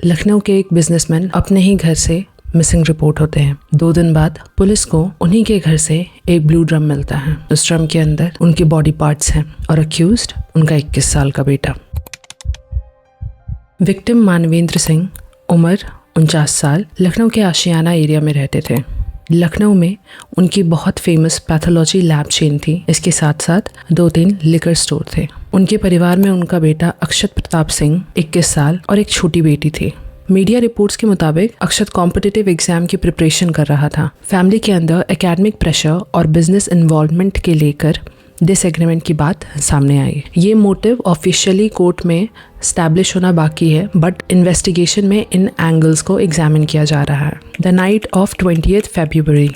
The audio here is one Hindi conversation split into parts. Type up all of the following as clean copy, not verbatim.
लखनऊ के एक बिजनेसमैन अपने ही घर से मिसिंग रिपोर्ट होते हैं। 2 दिन बाद पुलिस को उन्हीं के घर से एक ब्लू ड्रम मिलता है। उस ड्रम के अंदर उनके बॉडी पार्ट्स हैं और अक्यूज्ड उनका 21 साल का बेटा। विक्टिम मानवेंद्र सिंह, उम्र 49 साल, लखनऊ के आशियाना एरिया में रहते थे। लखनऊ में उनकी बहुत फेमस पैथोलॉजी लैब चेन थी। इसके साथ साथ 2-3 लिकर स्टोर थे। उनके परिवार में उनका बेटा अक्षत प्रताप सिंह 21 साल और एक छोटी बेटी थी। मीडिया रिपोर्ट्स के मुताबिक अक्षत कॉम्पिटिटिव एग्जाम की प्रिपरेशन कर रहा था। फैमिली के अंदर एकेडमिक प्रेशर और बिजनेस इन्वॉल्वमेंट के लेकर डिसएग्रीमेंट की बात सामने आई। ये मोटिव ऑफिशियली कोर्ट में स्टैब्लिश होना बाकी है, बट इन्वेस्टिगेशन में इन एंगल्स को एग्जामिन किया जा रहा है। द नाइट ऑफ 20 फरवरी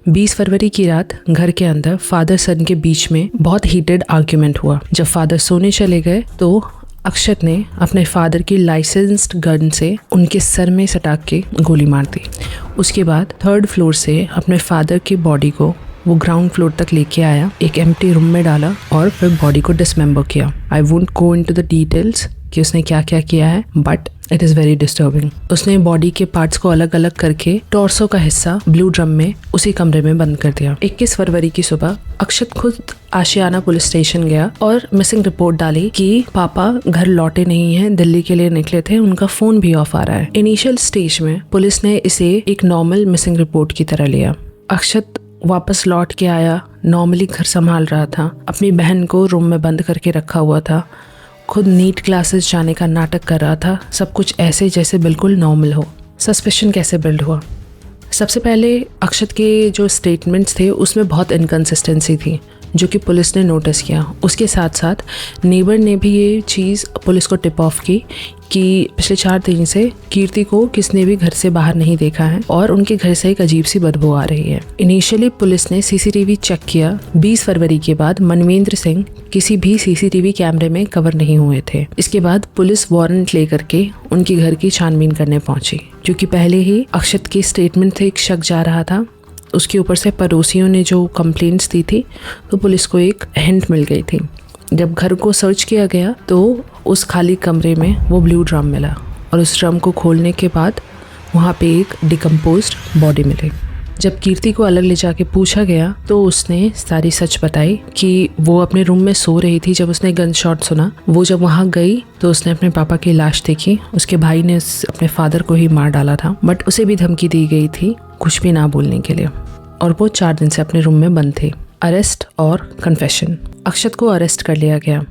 20 फरवरी की रात घर के अंदर फादर सन के बीच में बहुत हीटेड आर्ग्यूमेंट हुआ। जब फादर सोने चले गए तो अक्षत ने अपने फादर की लाइसेंस्ड गन से उनके सर में सटाक के गोली मार दी। उसके बाद 3rd फ्लोर से अपने फादर की बॉडी को वो ग्राउंड फ्लोर तक लेके आया, एक एम्प्टी रूम में डाला और फिर बॉडी को डिसमेंबर किया। I won't go into the details कि उसने क्या क्या किया है, but it is very disturbing. उसने बॉडी के पार्ट्स को अलग अलग करके टॉर्सो का हिस्सा ब्लू ड्रम में उसी कमरे में बंद कर दिया। 21 फरवरी की सुबह अक्षत खुद आशियाना पुलिस स्टेशन गया और मिसिंग रिपोर्ट डाली कि पापा घर लौटे नहीं हैं, दिल्ली के लिए निकले थे, उनका फोन भी ऑफ आ रहा है। इनिशियल स्टेज में पुलिस ने इसे एक नॉर्मल मिसिंग रिपोर्ट की तरह लिया। अक्षत वापस लौट के आया, नॉर्मली घर संभाल रहा था, अपनी बहन को रूम में बंद करके रखा हुआ था, खुद नीट क्लासेस जाने का नाटक कर रहा था। सब कुछ ऐसे जैसे बिल्कुल नॉर्मल हो। सस्पेशन कैसे बिल्ड हुआ? सबसे पहले अक्षत के जो स्टेटमेंट्स थे उसमें बहुत इनकन्सिस्टेंसी थी, जो कि पुलिस ने नोटिस किया। उसके साथ साथ नेबर ने भी ये चीज़ पुलिस को टिप ऑफ की कि पिछले 4 दिन से कीर्ति को किसने भी घर से बाहर नहीं देखा है और उनके घर से एक अजीब सी बदबू आ रही है। इनिशियली पुलिस ने सीसीटीवी चेक किया। 20 फरवरी के बाद मनवेंद्र सिंह किसी भी सीसीटीवी कैमरे में कवर नहीं हुए थे। इसके बाद पुलिस वारंट लेकर के उनके घर की छानबीन करने पहुंची, क्योंकि पहले ही अक्षत की स्टेटमेंट से एक शक जा रहा था। उसके ऊपर से पड़ोसियों ने जो कंप्लेंट्स दी थी तो पुलिस को एक हिंट मिल गई थी। जब घर को सर्च किया गया तो उस खाली कमरे में वो ब्लू ड्रम मिला और उस ड्रम को खोलने के बाद वहाँ पे एक डिकम्पोज्ड बॉडी मिली। जब कीर्ति को अलग ले जाके पूछा गया तो उसने सारी सच बताई कि वो अपने रूम में सो रही थी जब उसने गन शॉट सुना। वो जब वहाँ गई तो उसने अपने पापा की लाश देखी। उसके भाई ने अपने फादर को ही मार डाला था, बट उसे भी धमकी दी गई थी कुछ भी ना बोलने के लिए, और वो 4 दिन से अपने रूम में बंद थे। अरेस्ट और कन्फेशन। अक्षत को अरेस्ट कर लिया गया।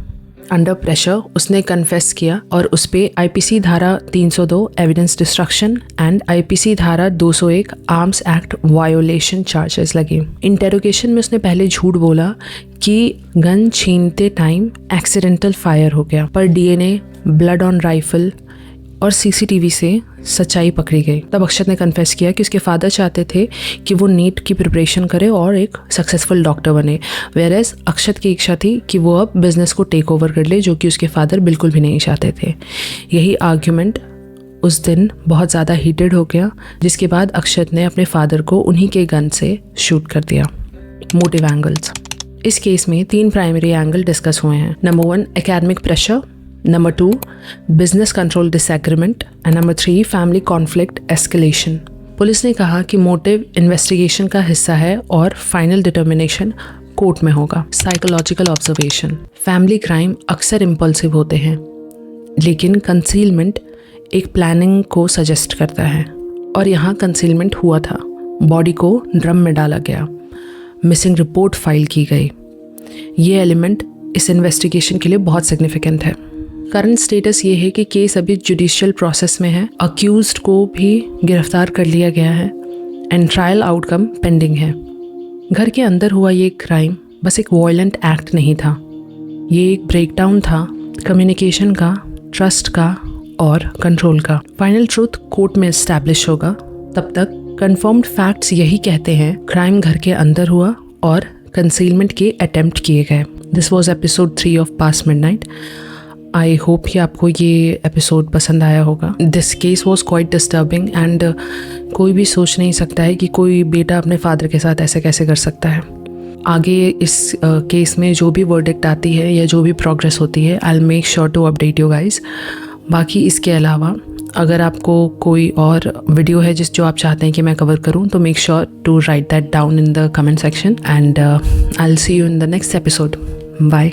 अंडर प्रेशर उसने कन्फेस किया और उस पे आईपीसी धारा 302 एविडेंस डिस्ट्रक्शन एंड आईपीसी धारा 201 आर्म्स एक्ट वायोलेशन चार्जेस लगे। इंटेरोगेशन में उसने पहले झूठ बोला कि गन छीनते टाइम एक्सीडेंटल फायर हो गया, पर डीएनए, ब्लड ऑन राइफल और सीसीटीवी से सच्चाई पकड़ी गई। तब अक्षत ने कन्फेस किया कि उसके फादर चाहते थे कि वो नीट की प्रिपरेशन करे और एक सक्सेसफुल डॉक्टर बने, वेयरएज अक्षत की इच्छा थी कि वो अब बिजनेस को टेक ओवर कर ले, जो कि उसके फादर बिल्कुल भी नहीं चाहते थे। यही आर्ग्यूमेंट उस दिन बहुत ज़्यादा हीटेड हो गया, जिसके बाद अक्षत ने अपने फादर को उन्हीं के गन से शूट कर दिया। Motive angles. इस केस में 3 प्राइमरी एंगल डिस्कस हुए हैं। Number 1 academic pressure, number 2 business control disagreement and number 3 family conflict escalation. Police ने कहा कि मोटिव इन्वेस्टिगेशन का हिस्सा है और फाइनल डिटर्मिनेशन कोर्ट में होगा। Psychological observation. फैमिली क्राइम अक्सर इम्पल्सिव होते हैं, लेकिन कंसीलमेंट एक प्लानिंग को सजेस्ट करता है, और यहाँ कंसीलमेंट हुआ था। बॉडी को ड्रम में डाला गया, मिसिंग रिपोर्ट फाइल की गई। ये एलिमेंट इस इन्वेस्टिगेशन के लिए बहुत सिग्निफिकेंट है। करंट स्टेटस ये है कि केस अभी जुडिशियल प्रोसेस में है। अक्यूज्ड को भी गिरफ्तार कर लिया गया है एंड ट्रायल आउटकम पेंडिंग है। घर के अंदर हुआ ये क्राइम बस एक वायलेंट एक्ट नहीं था, ये एक ब्रेकडाउन था कम्युनिकेशन का, ट्रस्ट का और कंट्रोल का। फाइनल ट्रूथ कोर्ट में एस्टैब्लिश होगा। तब तक कंफर्म्ड फैक्ट्स यही कहते हैं, क्राइम घर के अंदर हुआ और कंसीलमेंट के अटेम्प्ट किए गए। This was episode 3 of past midnight. I hope कि आपको ये एपिसोड पसंद आया होगा। This case was quite disturbing and कोई भी सोच नहीं सकता है कि कोई बेटा अपने फादर के साथ ऐसे कैसे कर सकता है। आगे इस केस में जो भी वर्डिक्ट आती है या जो भी प्रोग्रेस होती है, I will make sure to update you guys. बाकी इसके अलावा अगर आपको कोई और वीडियो है जो आप चाहते हैं कि मैं कवर करूं, तो make sure to write that down in the comment section and I will see you in the next episode. Bye.